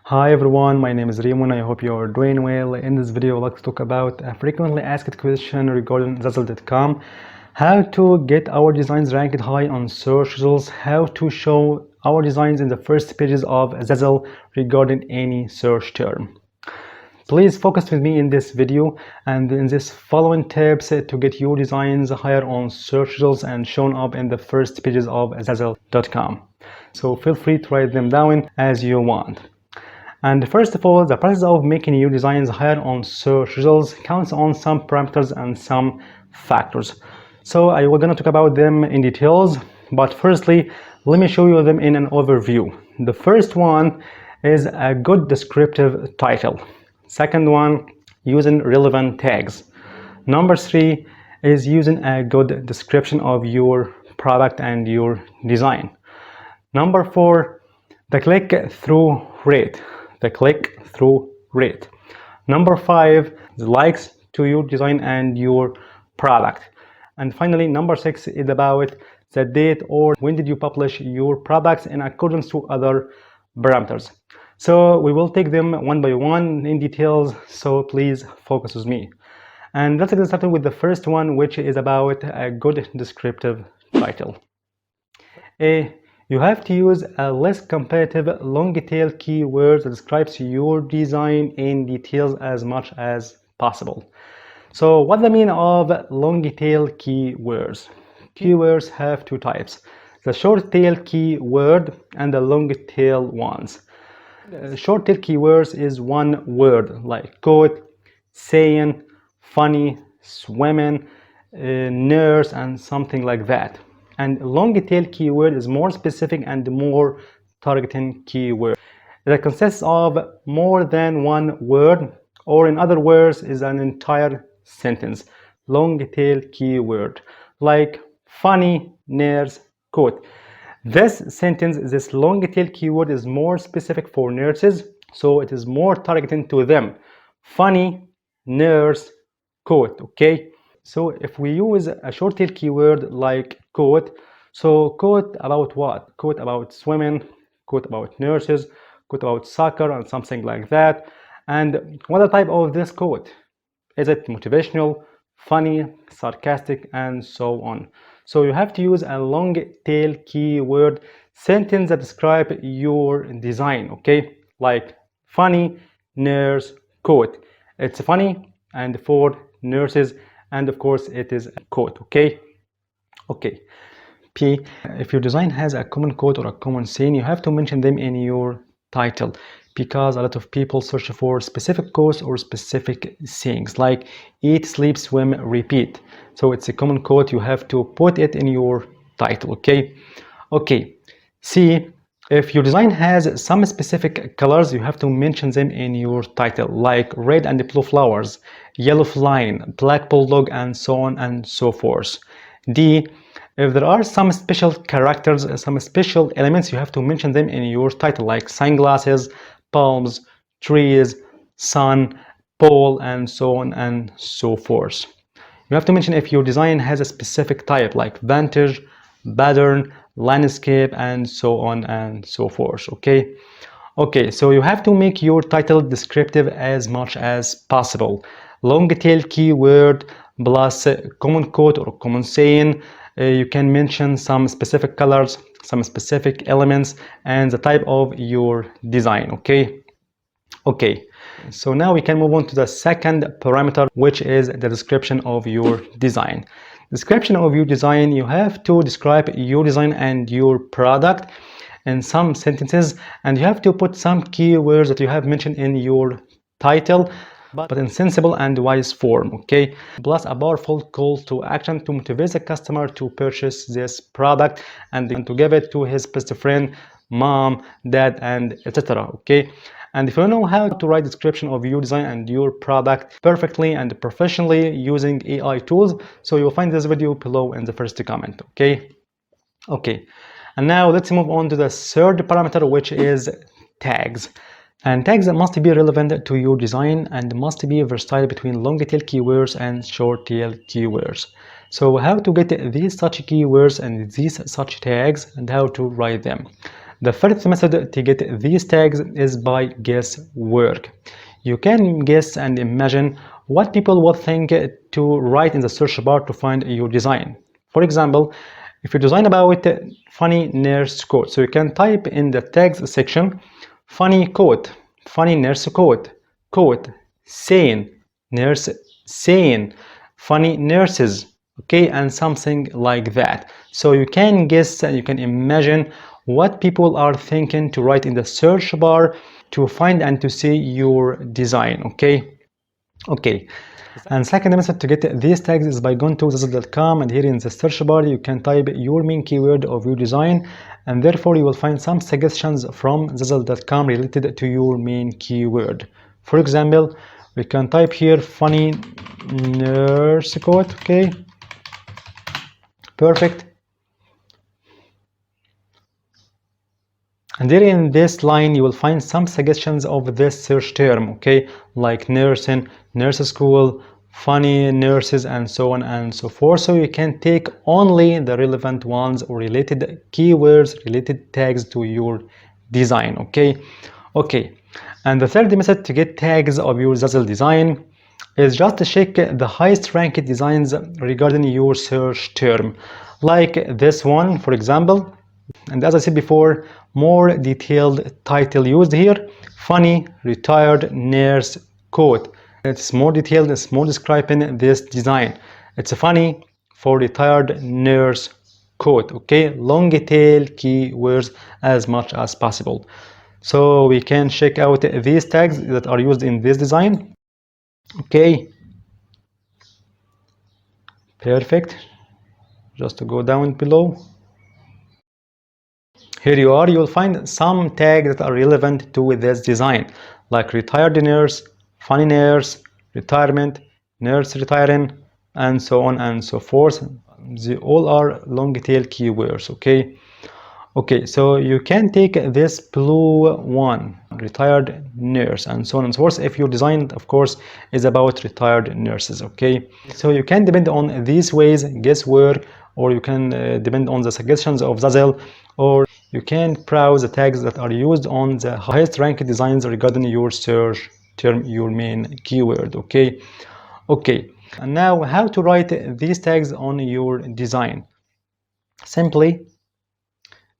Hi everyone, my name is Raymond. I hope you are doing well. In this video, I'd like to talk about a frequently asked question regarding Zazzle.com. How to get our designs ranked high on search results, how to show our designs in the first pages of Zazzle regarding any search term. Please focus with me in this video and in this following tips to get your designs higher on search results and shown up in the first pages of Zazzle.com. So feel free to write them down as you want. And first of all, the process of making your designs higher on search results counts on some parameters and some factors. So we're going to talk about them in details, but firstly, let me show you them in an overview. The first one is a good descriptive title. Second one, using relevant tags. Number 3 is using a good description of your product and your design. Number 4, the click-through rate. Number 5, the likes to your design and your product. And finally, number 6 is about the date or when did you publish your products in accordance to other parameters. So we will take them one by one in details, so please focus with me. And let's get started with the first one, which is about a good descriptive title. You have to use a less competitive long tail keyword that describes your design in details as much as possible. So what the mean of long tail keywords? Keywords have two types, the short tail keyword and the long tail ones. Short tail keywords is one word like quote, saying, funny, swimming, nurse, and something like that. And long tail keyword is more specific and more targeting keyword that consists of more than one word, or in other words is an entire sentence. Long tail keyword like funny, nurse, quote. This sentence, this long tail keyword is more specific for nurses, so it is more targeting to them. Funny, nurse, quote. Okay, so if we use a short tail keyword like quote, so quote about what? Quote about swimming, quote about nurses, quote about soccer, and something like that. And what the type of this quote? Is it motivational, funny, sarcastic, and so on? So you have to use a long tail keyword sentence that describe your design, okay? Like funny, nurse, quote. It's funny and for nurses, and of course it is a quote, okay? Okay. P, if your design has a common quote or a common saying, you have to mention them in your title, because a lot of people search for specific quotes or specific sayings like eat, sleep, swim, repeat. So it's a common quote, you have to put it in your title, okay? Okay. C, if your design has some specific colors, you have to mention them in your title, like red and blue flowers, yellow flying, black bulldog, and so on and so forth. D, if there are some special characters, some special elements, you have to mention them in your title, like sunglasses, palms, trees, sun, pole, and so on and so forth. You have to mention if your design has a specific type, like vantage, pattern, landscape, and so on and so forth, okay? Okay, so you have to make your title descriptive as much as possible. Long tail keyword plus common quote or common saying. You can mention some specific colors, some specific elements, and the type of your design, okay? Okay, so now we can move on to the second parameter, which is the description of your design. Description of your design, you have to describe your design and your product in some sentences, and you have to put some keywords that you have mentioned in your title, but in sensible and wise form, okay? Plus a powerful call to action to motivate the customer to purchase this product and to give it to his best friend, mom, dad, and etc. okay? And if you know how to write description of your design and your product perfectly and professionally using AI tools, so you'll find this video below in the first comment, okay? Okay, and now let's move on to the third parameter, which is tags. And tags must be relevant to your design and must be versatile between long tail keywords and short tail keywords. So how to get these such keywords and these such tags and how to write them. The first method to get these tags is by guesswork. You can guess and imagine what people will think to write in the search bar to find your design. For example, if you design about funny nurse coat, so you can type in the tags section funny coat, funny nurse coat, sane, nurse, sane, funny nurses, okay, and something like that. So you can guess and you can imagine what people are thinking to write in the search bar to find and to see your design, okay. And second method to get these tags is by going to Zazzle.com, and here in the search bar you can type your main keyword of your design, and therefore you will find some suggestions from Zazzle.com related to your main keyword. For example, we can type here funny nurse coat, okay, perfect. And there in this line you will find some suggestions of this search term, okay, like nursing, nurse school, funny nurses, and so on and so forth. So you can take only the relevant ones or related keywords, related tags to your design, okay. And the third method to get tags of your Zazzle design is just to check the highest ranked designs regarding your search term, like this one for example. And as I said before, more detailed title used here, funny retired nurse coat. It's more detailed, it's more describing this design. It's funny for retired nurse coat, okay, long tail keywords as much as possible. So we can check out these tags that are used in this design, okay, perfect. Just to go down below, here you are, you will find some tags that are relevant to this design, like retired nurse, funny nurse, retirement, nurse retiring, and so on and so forth. They all are long tail keywords, okay, so you can take this blue one, retired nurse, and so on and so forth, if your design of course is about retired nurses, okay. So you can depend on these ways, guesswork, or you can depend on the suggestions of Zazzle, or you can browse the tags that are used on the highest ranked designs regarding your search term, your main keyword, okay. And now how to write these tags on your design? Simply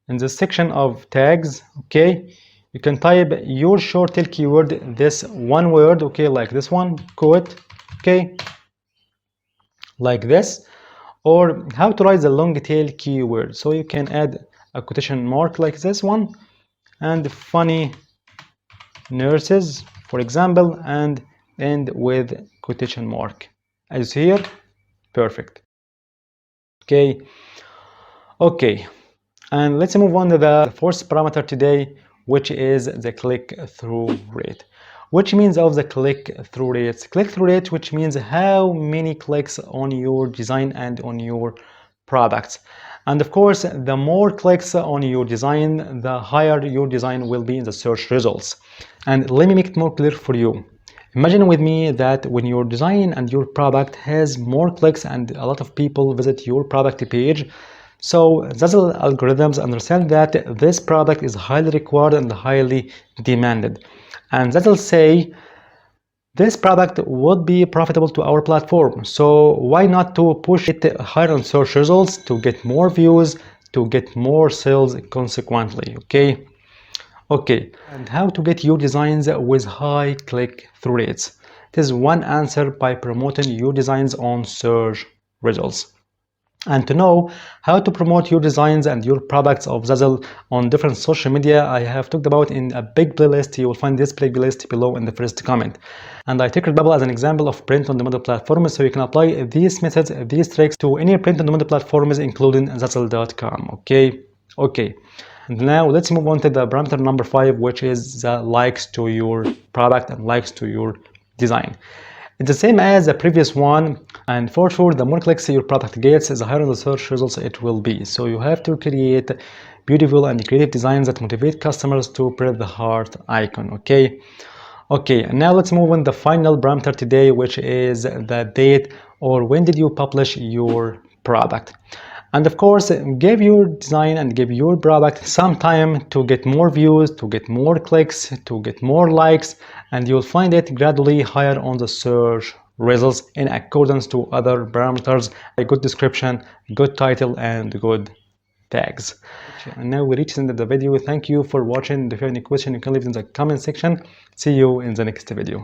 in the section of tags, okay, you can type your short tail keyword, this one word, okay, like this one, quote, okay, like this, or how to write the long tail keyword. So you can add a quotation mark like this one, and funny nurses for example, and end with quotation mark as here, perfect, okay. And let's move on to the fourth parameter today, which is the click-through rate. Which means of the click-through rates? Click-through rate, which means how many clicks on your design and on your products. And of course, the more clicks on your design, the higher your design will be in the search results. And let me make it more clear for you. Imagine with me that when your design and your product has more clicks and a lot of people visit your product page, so Zazzle algorithms understand that this product is highly required and highly demanded. And Zazzle say this product would be profitable to our platform. So why not to push it higher on search results to get more views, to get more sales consequently, okay. And how to get your designs with high click-through rates? It is one answer by promoting your designs on search results. And to know how to promote your designs and your products of Zazzle on different social media, I have talked about in a big playlist. You will find this playlist below in the first comment. And I take Redbubble as an example of print-on-demand platforms, so you can apply these methods, these tricks to any print-on-demand platforms, including Zazzle.com, okay. And now let's move on to the parameter number 5, which is the likes to your product and likes to your design. It's the same as the previous one, and for sure the more clicks your product gets, the higher the search results it will be. So you have to create beautiful and creative designs that motivate customers to press the heart icon, okay. And now let's move on the final parameter today, which is the date, or when did you publish your product. And of course, give your design and give your product some time to get more views, to get more clicks, to get more likes, and you'll find it gradually higher on the search results in accordance to other parameters, a good description, good title, and good tags. And now we reach the end of the video. Thank you for watching. If you have any question, you can leave it in the comment section. See you in the next video.